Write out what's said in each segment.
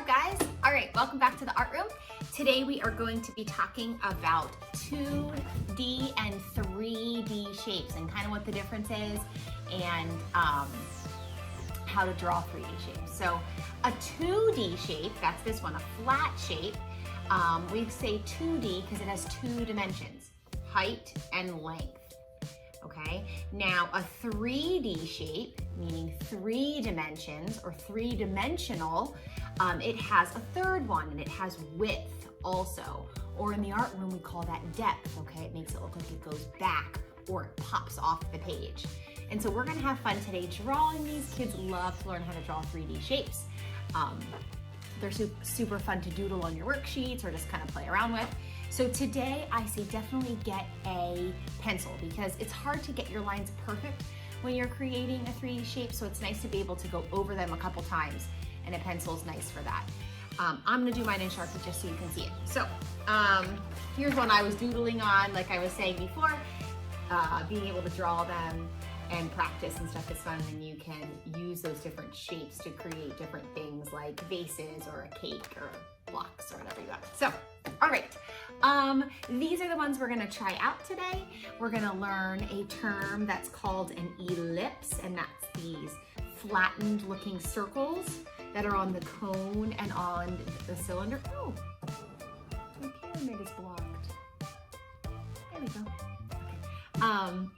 up, guys? All right, welcome back to the art room. Today we are going to be talking about 2D and 3D shapes and kind of what the difference is and how to draw 3D shapes. So a 2D shape, that's this one, a flat shape. We say 2D because it has two dimensions, height and length. Okay, now a 3D shape, meaning 3 dimensions or 3-dimensional, it has a third one and it has width also. Or in the art room, we call that depth, okay? It makes it look like it goes back or it pops off the page. And so we're gonna have fun today drawing these. Kids love to learn how to draw 3D shapes. They're super fun to doodle on your worksheets or just kind of play around with. So today I say definitely get a pencil because it's hard to get your lines perfect when you're creating a 3D shape, so it's nice to be able to go over them a couple times, and a pencil is nice for that. I'm gonna do mine in Sharpie just so you can see it. So here's one I was doodling on, like I was saying before. Being able to draw them and practice and stuff is fun, and you can use those different shapes to create different things like vases or a cake or blocks or whatever you got. So, all right. These are the ones we're gonna try out today. We're gonna learn a term that's called an ellipse, and that's these flattened looking circles that are on the cone and on the cylinder. Oh, my pyramid is blocked. There we go. Okay.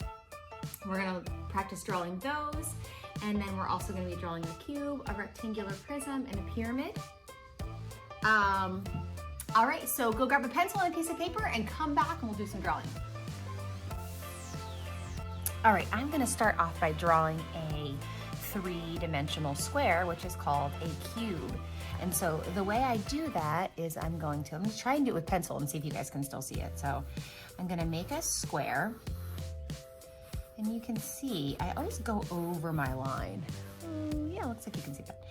We're gonna practice drawing those, and then we're also gonna be drawing a cube, a rectangular prism, and a pyramid. All right, so go grab a pencil and a piece of paper and come back and we'll do some drawing. All right, I'm gonna start off by drawing a 3-dimensional square, which is called a cube. And so the way I do that is I'm gonna try and do it with pencil and see if you guys can still see it. So I'm gonna make a square, and you can see, I always go over my line. Yeah, looks like you can see that.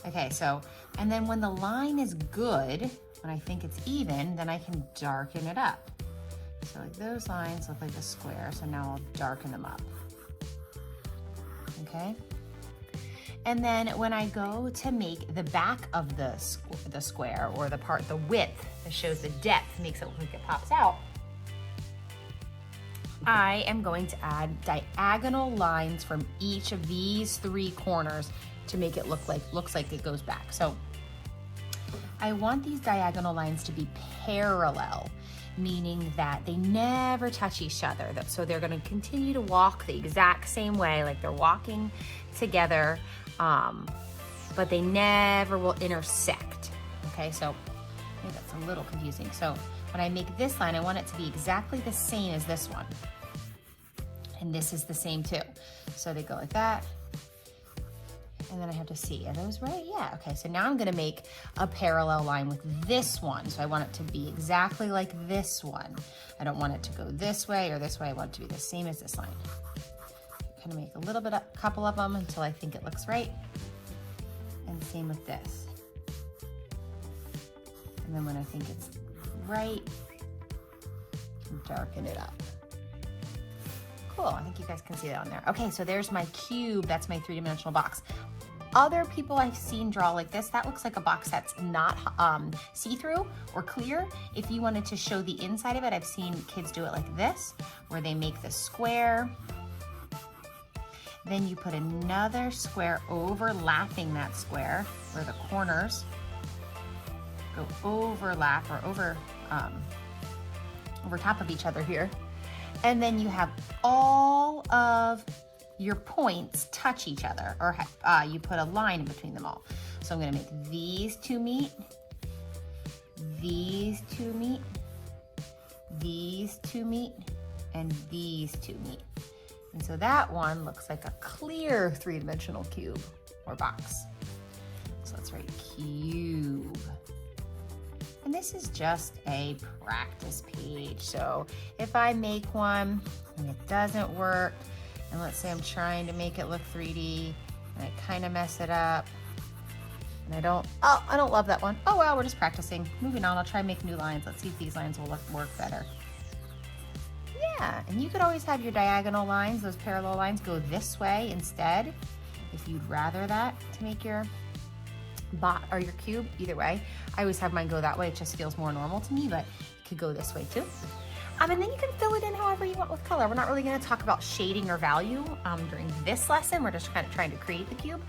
Okay, so, and then when the line is good, when I think it's even, then I can darken it up. So like those lines look like a square, so now I'll darken them up. Okay? And then when I go to make the back of the square, or the width that shows the depth, makes it look like it pops out, I am going to add diagonal lines from each of these 3 corners to make it looks like it goes back. So I want these diagonal lines to be parallel, meaning that they never touch each other. So they're gonna continue to walk the exact same way, like they're walking together, but they never will intersect. Okay, so maybe that's a little confusing. So when I make this line, I want it to be exactly the same as this one. And this is the same too. So they go like that. And then I have to see, are those right? Yeah, okay, so now I'm gonna make a parallel line with this one. So I want it to be exactly like this one. I don't want it to go this way or this way. I want it to be the same as this line. Kind of make a couple of them until I think it looks right. And same with this. And then when I think it's right, darken it up. Cool, I think you guys can see that on there. Okay, so there's my cube, that's my 3-dimensional box. Other people I've seen draw like this, that looks like a box that's not see-through or clear. If you wanted to show the inside of it, I've seen kids do it like this, where they make the square. Then you put another square overlapping that square, where the corners go overlap or over top of each other here. And then you have all of your points touch each other, or you put a line in between them all. So I'm gonna make these 2 meet, these 2 meet, these 2 meet, and these 2 meet. And so that one looks like a clear 3-dimensional cube or box. So let's write cube. And this is just a practice page. So if I make one and it doesn't work, and let's say I'm trying to make it look 3D and I kind of mess it up, and I don't love that one. Oh well, we're just practicing. Moving on, I'll try and make new lines. Let's see if these lines will work better. Yeah, and you could always have your diagonal lines, those parallel lines, go this way instead, if you'd rather that to make your or your cube, either way. I always have mine go that way. It just feels more normal to me, but it could go this way too. And then you can fill it in however you want with color. We're not really gonna talk about shading or value during this lesson. We're just kind of trying to create the cube.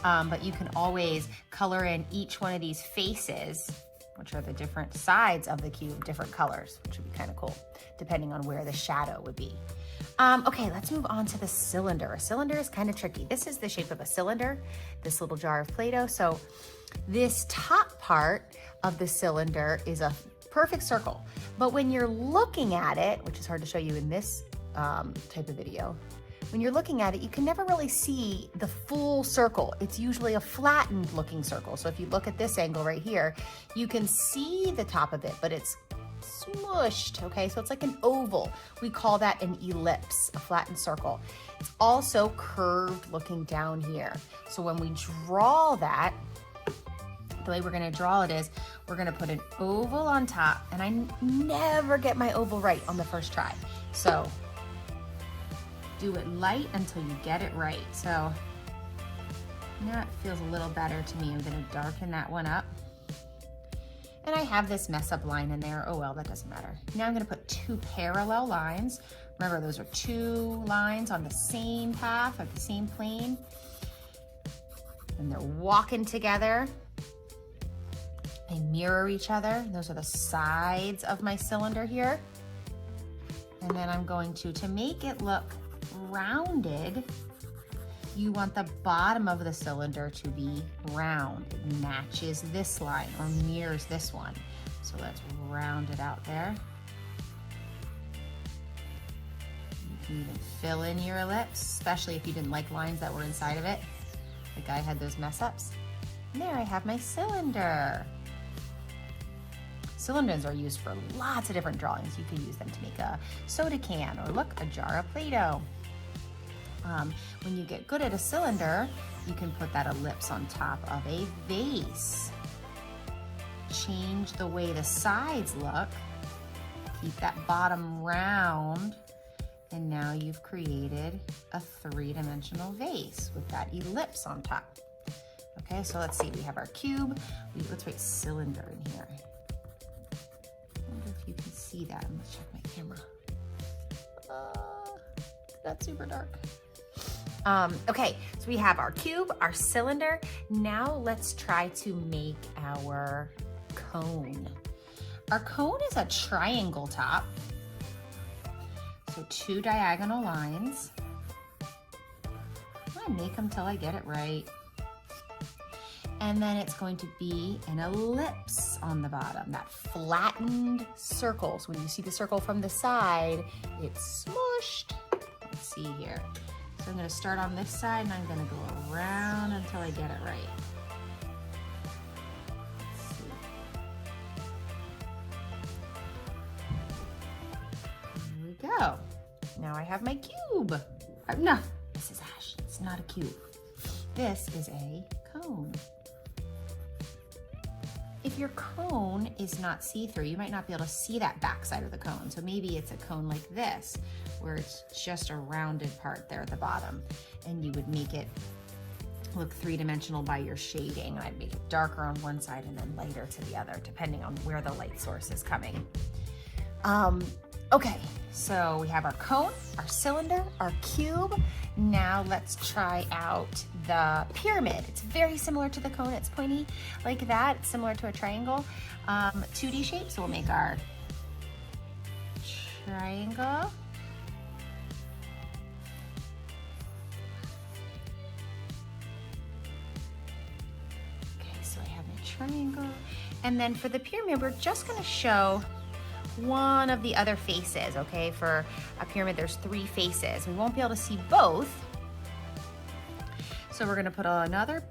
But you can always color in each one of these faces, which are the different sides of the cube, different colors, which would be kind of cool, depending on where the shadow would be. Okay, let's move on to the cylinder. A cylinder is kind of tricky. This is the shape of a cylinder, this little jar of Play-Doh. So this top part of the cylinder is a perfect circle. But when you're looking at it, which is hard to show you in this type of video, when you're looking at it, you can never really see the full circle. It's usually a flattened looking circle. So if you look at this angle right here, you can see the top of it, but it's smushed, okay? So it's like an oval. We call that an ellipse, a flattened circle. It's also curved looking down here. So when we draw that, the way we're gonna draw it is, we're gonna put an oval on top, and I never get my oval right on the first try. So do it light until you get it right. So now it feels a little better to me. I'm gonna darken that one up. And I have this mess up line in there. Oh well, that doesn't matter. Now I'm gonna put two parallel lines. Remember, those are two lines on the same path or the same plane. And they're walking together. They mirror each other. Those are the sides of my cylinder here. And then I'm going to make it look rounded, you want the bottom of the cylinder to be round. It matches this line or mirrors this one. So let's round it out there. You can even fill in your ellipse, especially if you didn't like lines that were inside of it. The guy had those mess ups. And there I have my cylinder. Cylinders are used for lots of different drawings. You can use them to make a soda can or look, a jar of Play-Doh. When you get good at a cylinder, you can put that ellipse on top of a vase. Change the way the sides look. Keep that bottom round. And now you've created a three-dimensional vase with that ellipse on top. Okay, so let's see, we have our cube. Let's write cylinder in here. I wonder if you can see that. Let's check my camera. That's super dark. Okay, so we have our cube, our cylinder. Now let's try to make our cone. Our cone is a triangle top. So two diagonal lines. I'm gonna make them till I get it right. And then it's going to be an ellipse on the bottom, that flattened circle. So when you see the circle from the side, it's smushed. Let's see here. So I'm gonna start on this side and I'm gonna go around until I get it right. Let's see. There we go. Now I have my cube. No, this is Ash, it's not a cube. This is a cone. If your cone is not see-through, you might not be able to see that back side of the cone. So maybe it's a cone like this, where it's just a rounded part there at the bottom. And you would make it look three-dimensional by your shading. I'd make it darker on one side and then lighter to the other, depending on where the light source is coming. Okay, so we have our cone, our cylinder, our cube. Now let's try out the pyramid. It's very similar to the cone. It's pointy like that. It's similar to a triangle. 2D shape, so we'll make our triangle. Okay, so I have my triangle. And then for the pyramid, we're just gonna show one of the other faces, okay? For a pyramid, there's 3 faces. We won't be able to see both. So we're gonna put another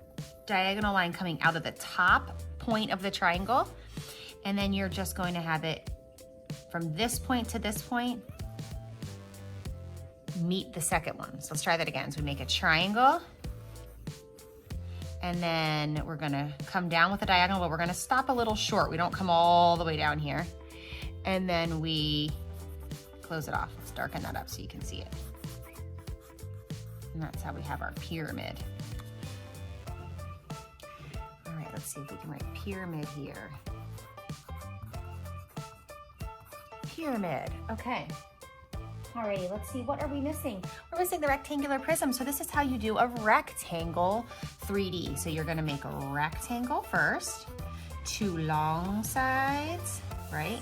diagonal line coming out of the top point of the triangle. And then you're just going to have it from this point to this point, meet the second one. So let's try that again. So we make a triangle. And then we're gonna come down with a diagonal, but we're gonna stop a little short. We don't come all the way down here. And then we close it off. Let's darken that up so you can see it. And that's how we have our pyramid. All right, let's see if we can write pyramid here. Pyramid, okay. Alrighty, let's see, what are we missing? We're missing the rectangular prism. So this is how you do a rectangle 3D. So you're gonna make a rectangle first, 2 long sides, right?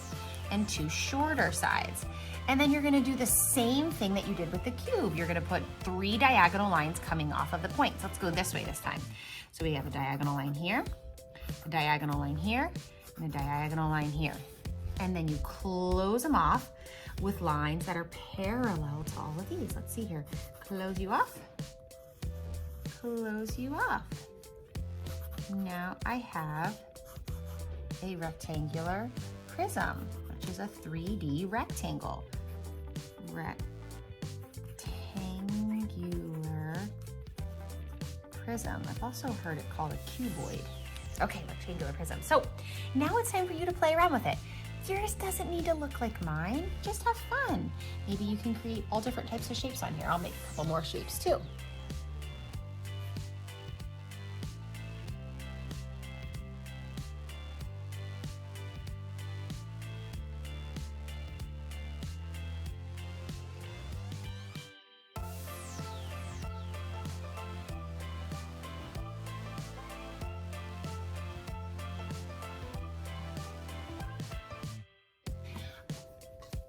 And 2 shorter sides. And then you're gonna do the same thing that you did with the cube. You're gonna put 3 diagonal lines coming off of the points. Let's go this way this time. So we have a diagonal line here, a diagonal line here, and a diagonal line here. And then you close them off with lines that are parallel to all of these. Let's see here. Close you off, close you off. Now I have a rectangular prism, which is a 3D rectangle. Rectangular prism. I've also heard it called a cuboid. Okay, rectangular prism. So now it's time for you to play around with it. Yours doesn't need to look like mine, just have fun. Maybe you can create all different types of shapes on here. I'll make a couple more shapes too.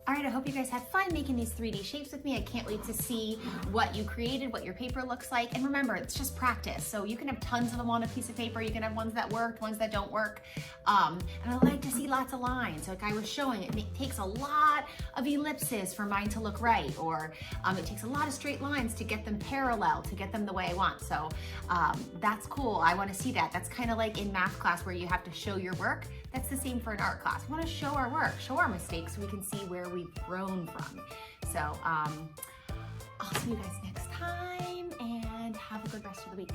All right, I hope you guys had fun making these 3D shapes with me. I can't wait to see what you created, what your paper looks like. And remember, it's just practice. So you can have tons of them on a piece of paper. You can have ones that worked, ones that don't work. And I like to see lots of lines. So like I was showing, it takes a lot of ellipses for mine to look right. Or it takes a lot of straight lines to get them parallel, to get them the way I want. So that's cool. I want to see that. That's kind of like in math class where you have to show your work. That's the same for an art class. We want to show our work, show our mistakes so we can see where we've grown from. So I'll see you guys next time and have a good rest of the week.